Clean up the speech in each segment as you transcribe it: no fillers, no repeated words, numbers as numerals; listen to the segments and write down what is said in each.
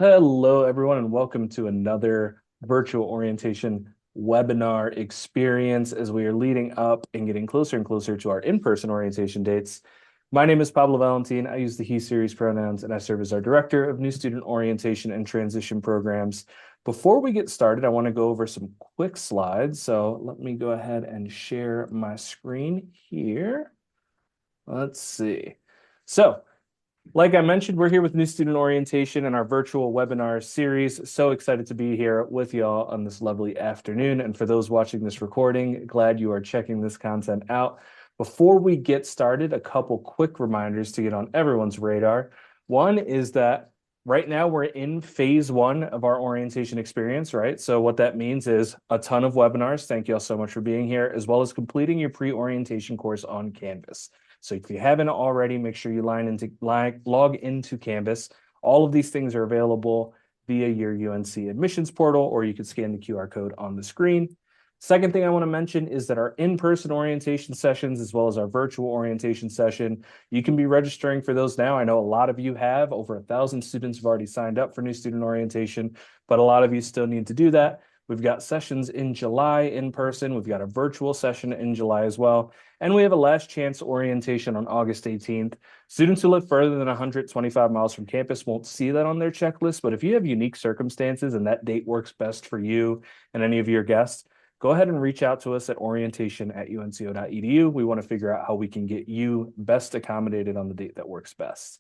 Hello, everyone, and welcome to another virtual orientation webinar experience as we are leading up and getting closer and closer to our in-person orientation dates. My name is Pablo Valentin. I use the he series pronouns, and I serve as our Director of New Student Orientation and Transition Programs. Before we get started, I want to go over some quick slides. So let me go ahead and share my screen here. Let's see. So, like I mentioned, we're here with New Student Orientation and our virtual webinar series. So excited to be here with y'all on this lovely afternoon. And for those watching this recording, glad you are checking this content out. Before we get started, a couple quick reminders to get on everyone's radar. One is that right now we're in phase one of our orientation experience, right? So what that means is a ton of webinars. Thank you all so much for being here, as well as completing your pre-orientation course on Canvas. So if you haven't already, make sure you log into Canvas. All of these things are available via your UNC admissions portal, or you can scan the QR code on the screen. Second thing I want to mention is that our in-person orientation sessions, as well as our virtual orientation session, you can be registering for those now. I know a lot of you have. Over 1,000 students have already signed up for New Student Orientation, but a lot of you still need to do that. We've got sessions in July in person. We've got a virtual session in July as well. And we have a last chance orientation on August 18th. Students who live further than 125 miles from campus won't see that on their checklist, but if you have unique circumstances and that date works best for you and any of your guests, go ahead and reach out to us at orientation@unco.edu. We want to figure out how we can get you best accommodated on the date that works best.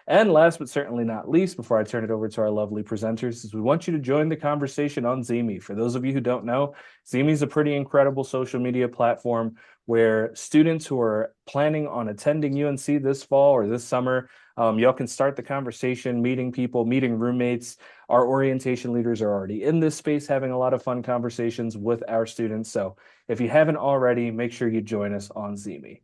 And last but certainly not least, before I turn it over to our lovely presenters, is we want you to join the conversation on Zeme. For those of you who don't know, Zeme is a pretty incredible social media platform where students who are planning on attending UNC this fall or this summer, y'all can start the conversation, meeting people, meeting roommates. Our orientation leaders are already in this space having a lot of fun conversations with our students. So if you haven't already, make sure you join us on Zeme.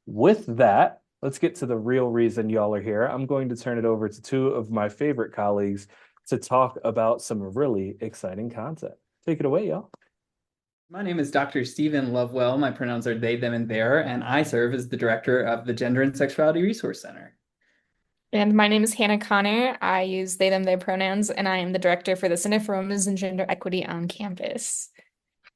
With that, let's get to the real reason y'all are here. I'm going to turn it over to two of my favorite colleagues to talk about some really exciting content. Take it away, y'all. My name is Dr. Stephen Lovewell. My pronouns are they, them, and their, and I serve as the director of the Gender and Sexuality Resource Center. And my name is Hannah Connor. I use they, them, their pronouns, and I am the director for the Center for Women's and Gender Equity on campus.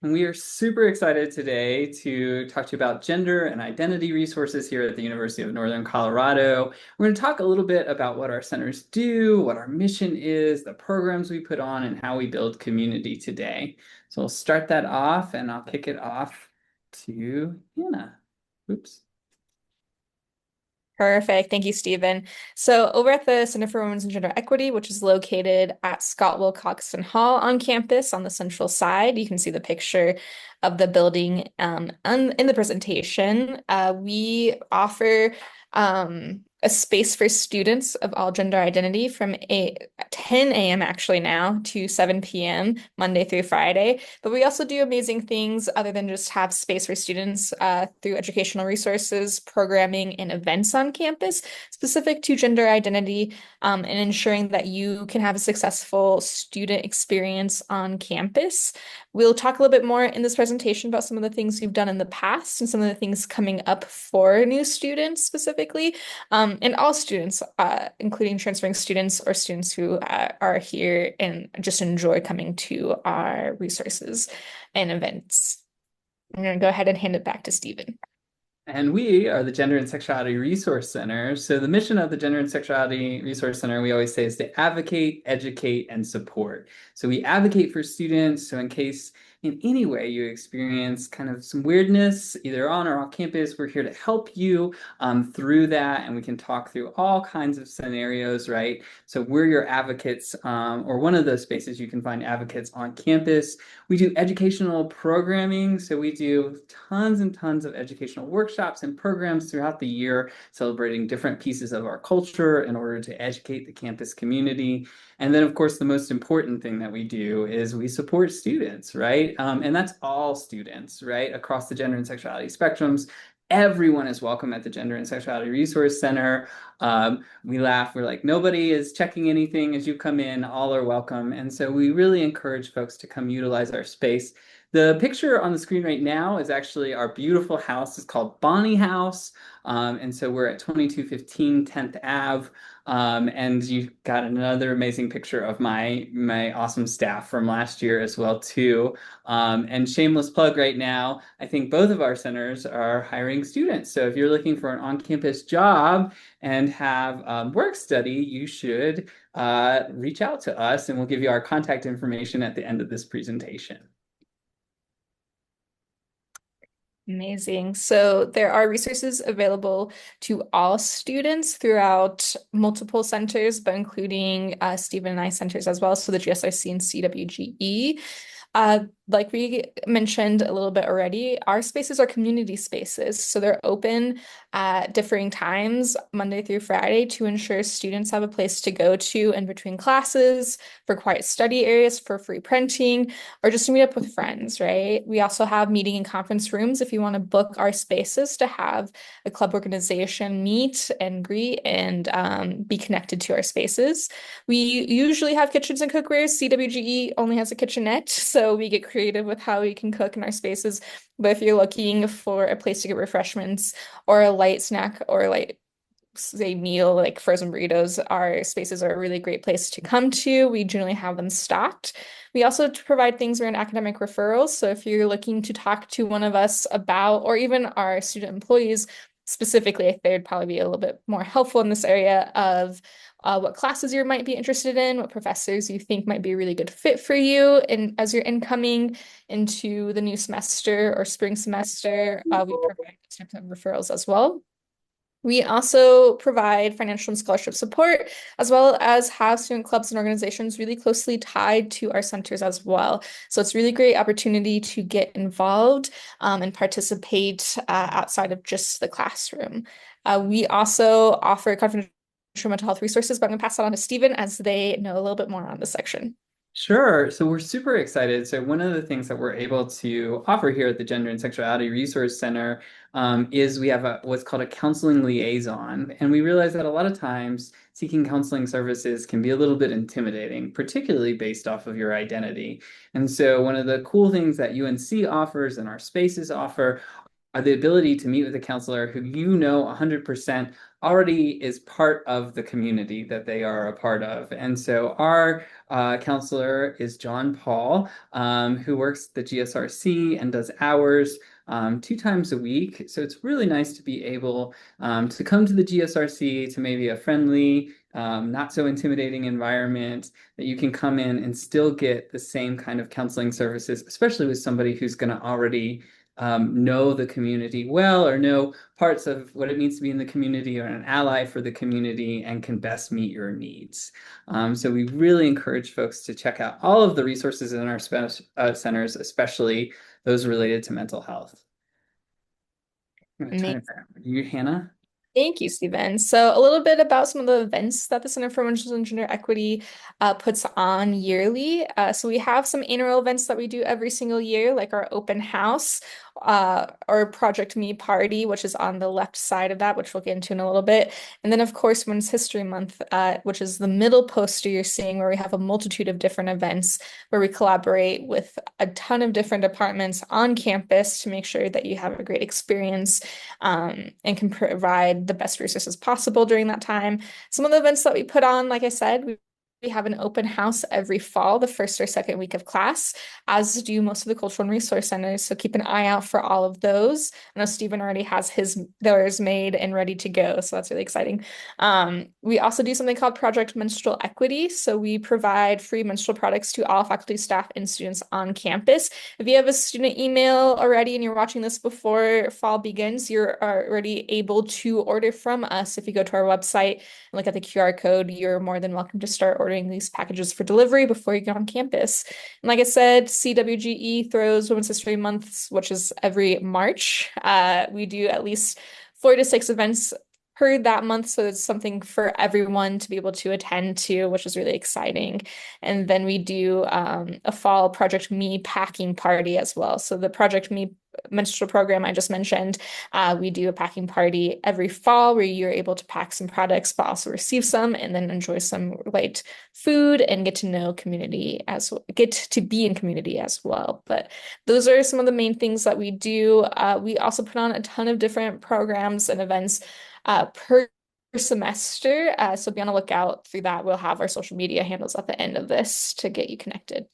And we are super excited today to talk to you about gender and identity resources here at the University of Northern Colorado. We're going to talk a little bit about what our centers do, what our mission is, the programs we put on, and how we build community today. So we'll start that off, and I'll kick it off to Hannah. Oops. Perfect. Thank you, Stephen. So over at the Center for Women's and Gender Equity, which is located at Scott Wilcoxon Hall on campus on the central side, you can see the picture of the building in the presentation. We offer a space for students of all gender identity from 10 a.m. actually now to 7 p.m. Monday through Friday. But we also do amazing things other than just have space for students through educational resources, programming, and events on campus specific to gender identity and ensuring that you can have a successful student experience on campus. We'll talk a little bit more in this presentation about some of the things we've done in the past and some of the things coming up for new students specifically. And all students, including transferring students or students who are here and just enjoy coming to our resources and events. I'm going to go ahead and hand it back to Stephen. And we are the Gender and Sexuality Resource Center. So the mission of the Gender and Sexuality Resource Center, we always say, is to advocate, educate, and support. So we advocate for students. So in case in any way you experience kind of some weirdness, either on or off campus, we're here to help you through that. And we can talk through all kinds of scenarios, right? So we're your advocates, or one of those spaces you can find advocates on campus. We do educational programming. So we do tons and tons of educational workshops and programs throughout the year, celebrating different pieces of our culture in order to educate the campus community. And then, of course, the most important thing that we do is we support students, right? And that's all students, right? Across the gender and sexuality spectrums. Everyone is welcome at the Gender and Sexuality Resource Center. We laugh, we're like, nobody is checking anything as you come in, all are welcome. And so we really encourage folks to come utilize our space. The picture on the screen right now is actually our beautiful house. It's called Bonnie House. And so we're at 2215 10th Ave. And you've got another amazing picture of my awesome staff from last year as well too. And shameless plug right now, I think both of our centers are hiring students. So if you're looking for an on-campus job and have work study, you should reach out to us and we'll give you our contact information at the end of this presentation. Amazing. So there are resources available to all students throughout multiple centers, but including Stephen and I centers as well, so the GSRC and CWGE. Like we mentioned a little bit already, our spaces are community spaces. So they're open at differing times, Monday through Friday, to ensure students have a place to go to in between classes, for quiet study areas, for free printing, or just to meet up with friends, right? We also have meeting and conference rooms if you want to book our spaces to have a club organization meet and greet and be connected to our spaces. We usually have kitchens and cookwares. CWGE only has a kitchenette, so we get creative with how we can cook in our spaces. But if you're looking for a place to get refreshments or a light snack or like say meal like frozen burritos, our spaces are a really great place to come to. We generally have them stocked. We also provide things around academic referrals. So if you're looking to talk to one of us about, or even our student employees specifically, I think they'd probably be a little bit more helpful in this area of what classes you might be interested in, what professors you think might be a really good fit for you, and as you're incoming into the new semester or spring semester, we provide those types of referrals as well. We also provide financial and scholarship support, as well as have student clubs and organizations really closely tied to our centers as well. So it's a really great opportunity to get involved and participate outside of just the classroom. We also offer confidential mental health resources, but I'm going to pass that on to Stephen as they know a little bit more on this section. Sure. So we're super excited. So one of the things that we're able to offer here at the Gender and Sexuality Resource Center is we have what's called a counseling liaison. And we realize that a lot of times seeking counseling services can be a little bit intimidating, particularly based off of your identity. And so one of the cool things that UNC offers and our spaces offer are the ability to meet with a counselor who 100% already is part of the community that they are a part of. And so our counselor is John Paul, who works at the GSRC and does hours 2 times a week. So it's really nice to be able to come to the GSRC to maybe a friendly, not so intimidating environment that you can come in and still get the same kind of counseling services, especially with somebody who's going to already know the community well or know parts of what it means to be in the community or an ally for the community and can best meet your needs. So we really encourage folks to check out all of the resources in our centers, especially those related to mental health. I'm going to turn it back to you, Hannah. Thank you, Stephen. So a little bit about some of the events that the Center for Women's and Gender Equity puts on yearly. So we have some annual events that we do every single year, like our open house, or Project Me Party, which is on the left side of that, which we'll get into in a little bit. And then, of course, Women's History Month, which is the middle poster you're seeing, where we have a multitude of different events where we collaborate with a ton of different departments on campus to make sure that you have a great experience and can provide the best resources possible during that time. Some of the events that we put on, like I said, we have an open house every fall, the first or second week of class, as do most of the cultural and resource centers. So keep an eye out for all of those. I know Stephen already has theirs made and ready to go, so that's really exciting. We also do something called Project Menstrual Equity. So we provide free menstrual products to all faculty, staff, and students on campus. If you have a student email already and you're watching this before fall begins, you're already able to order from us. If you go to our website and look at the QR code, you're more than welcome to start ordering these packages for delivery before you get on campus. And like I said, CWGE throws Women's History Month, which is every March. We do at least 4 to 6 events per that month, so it's something for everyone to be able to attend to, which is really exciting. And then we do a fall Project Me packing party as well. So the Project Me menstrual program I just mentioned. We do a packing party every fall where you're able to pack some products, but also receive some and then enjoy some light food and get to know community as well, get to be in community as well. But those are some of the main things that we do. We also put on a ton of different programs and events per semester. So be on the lookout through that. We'll have our social media handles at the end of this to get you connected.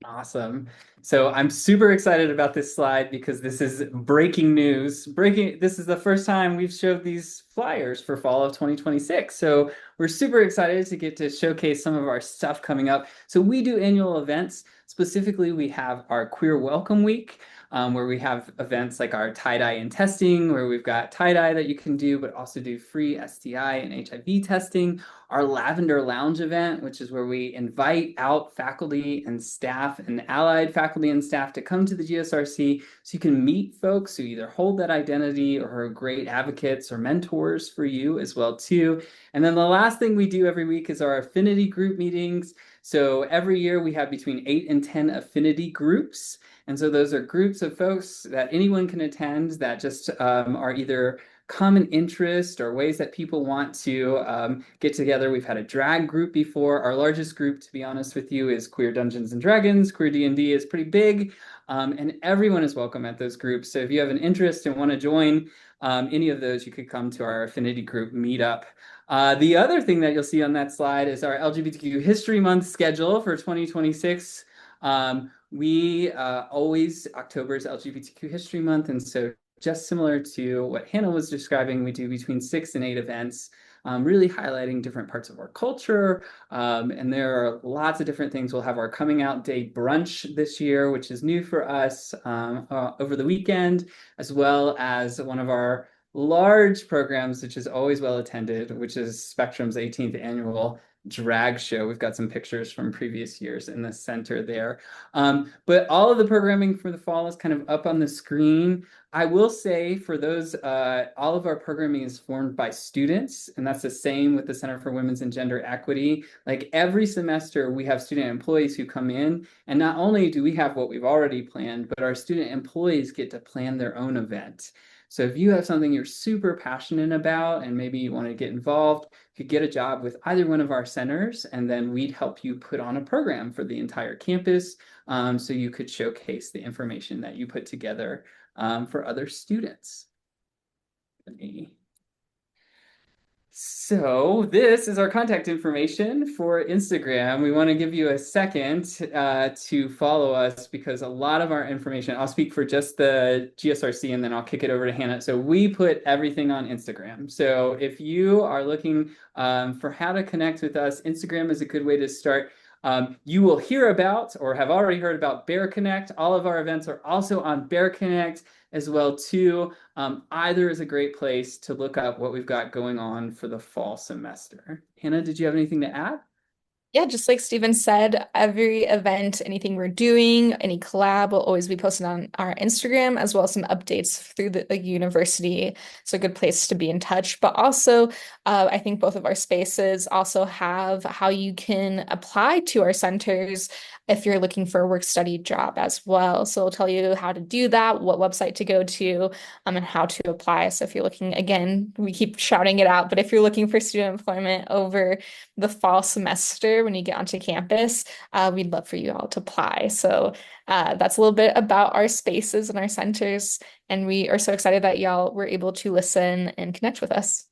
Awesome. So I'm super excited about this slide because this is breaking news. This is the first time we've showed these flyers for fall of 2026. So we're super excited to get to showcase some of our stuff coming up. So we do annual events. Specifically, we have our Queer Welcome Week, where we have events like our tie-dye and testing, where we've got tie-dye that you can do, but also do free STI and HIV testing. Our Lavender Lounge event, which is where we invite out faculty and staff and allied faculty and staff to come to the GSRC so you can meet folks who either hold that identity or are great advocates or mentors for you as well too. And then the last thing we do every week is our affinity group meetings. So every year we have between 8 and 10 affinity groups. And so those are groups of folks that anyone can attend that just are either common interest or ways that people want to get together. We've had a drag group before. Our largest group, to be honest with you, is Queer Dungeons and Dragons. Queer D&D is pretty big, and everyone is welcome at those groups. So if you have an interest and want to join any of those, you could come to our affinity group meetup. The other thing that you'll see on that slide is our LGBTQ History Month schedule for 2026. October is LGBTQ History Month, and so just similar to what Hannah was describing, we do between 6 and 8 events, really highlighting different parts of our culture. And there are lots of different things. We'll have our coming out day brunch this year, which is new for us, over the weekend, as well as one of our large programs, which is always well attended, which is Spectrum's 18th annual drag show. We've got some pictures from previous years in the center there. But all of the programming for the fall is kind of up on the screen. I will say for those, all of our programming is formed by students, and that's the same with the Center for Women's and Gender Equity. Like every semester, we have student employees who come in, and not only do we have what we've already planned, but our student employees get to plan their own event. So if you have something you're super passionate about and maybe you want to get involved, you could get a job with either one of our centers, and then we'd help you put on a program for the entire campus, so you could showcase the information that you put together for other students. So this is our contact information for Instagram. We want to give you a second to follow us because a lot of our information, I'll speak for just the GSRC and then I'll kick it over to Hannah. So we put everything on Instagram. So if you are looking for how to connect with us, Instagram is a good way to start. You will hear about or have already heard about Bear Connect. All of our events are also on Bear Connect as well too. Either is a great place to look up what we've got going on for the fall semester. Hannah, did you have anything to add? Yeah, just like Steven said, every event, anything we're doing, any collab will always be posted on our Instagram, as well as some updates through the university. So a good place to be in touch. But also, I think both of our spaces also have how you can apply to our centers if you're looking for a work-study job as well. So it'll tell you how to do that, what website to go to, and how to apply. So if you're looking, again, we keep shouting it out, but if you're looking for student employment over the fall semester when you get onto campus, we'd love for you all to apply. So that's a little bit about our spaces and our centers. And we are so excited that y'all were able to listen and connect with us.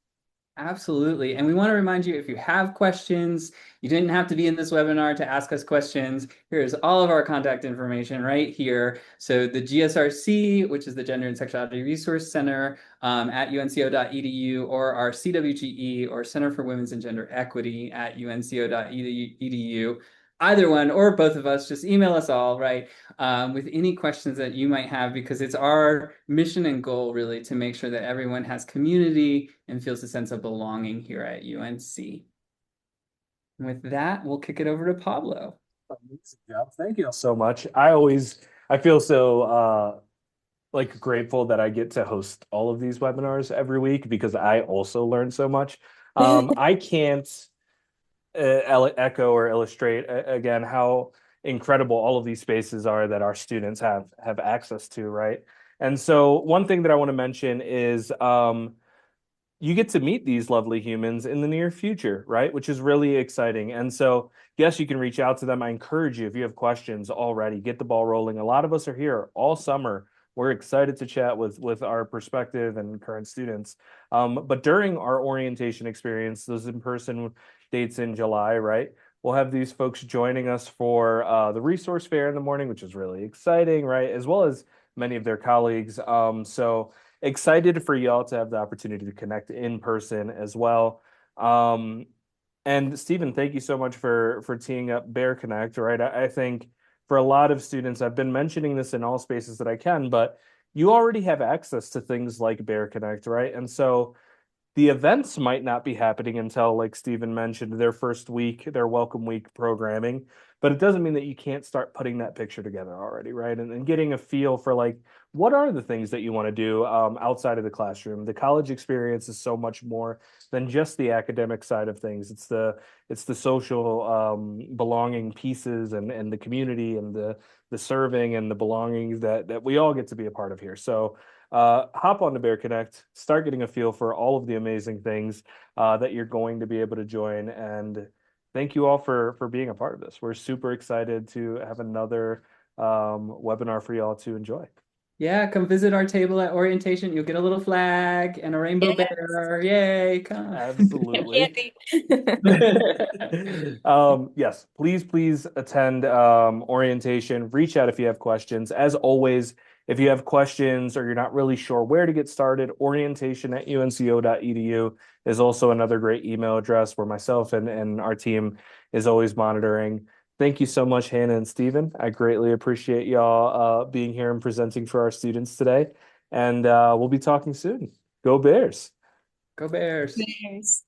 Absolutely. And we want to remind you, if you have questions, you didn't have to be in this webinar to ask us questions. Here's all of our contact information right here. So the GSRC, which is the Gender and Sexuality Resource Center at unco.edu, or our CWGE, or Center for Women's and Gender Equity at unco.edu. Either one or both of us, just email us all, right, with any questions that you might have, because it's our mission and goal really to make sure that everyone has community and feels a sense of belonging here at UNC. And with that, we'll kick it over to Pablo. Amazing job. Thank you so much. I feel so like grateful that I get to host all of these webinars every week because I also learn so much. I can't echo or illustrate again how incredible all of these spaces are that our students have access to, right? And so one thing that I want to mention is you get to meet these lovely humans in the near future, right? Which is really exciting. And so, yes, you can reach out to them. I encourage you, if you have questions already, get the ball rolling. A lot of us are here all summer. We're excited to chat with our prospective and current students. But during our orientation experience, those in-person dates in July, right? We'll have these folks joining us for the resource fair in the morning, which is really exciting, right? As well as many of their colleagues. So excited for y'all to have the opportunity to connect in person as well. And Stephen, thank you so much for teeing up Bear Connect, right? I think for a lot of students, I've been mentioning this in all spaces that I can, but you already have access to things like Bear Connect, right? And so the events might not be happening until, like Stephen mentioned, their first week, their welcome week programming. But it doesn't mean that you can't start putting that picture together already, right? And getting a feel for like, what are the things that you want to do outside of the classroom? The college experience is so much more than just the academic side of things. It's the social belonging pieces and the community and the serving and the belongings that we all get to be a part of here. So hop on to Bear Connect, start getting a feel for all of the amazing things that you're going to be able to join. And thank you all for being a part of this. We're super excited to have another webinar for y'all to enjoy. Yeah, come visit our table at orientation. You'll get a little flag and a rainbow Yes. bear. Yay, come. Absolutely. Candy. Yes, please attend orientation. Reach out if you have questions. As always, if you have questions or you're not really sure where to get started, orientation@unco.edu is also another great email address where myself and our team is always monitoring. Thank you so much, Hannah and Stephen. I greatly appreciate y'all being here and presenting for our students today. And we'll be talking soon. Go Bears. Go Bears. Cheers.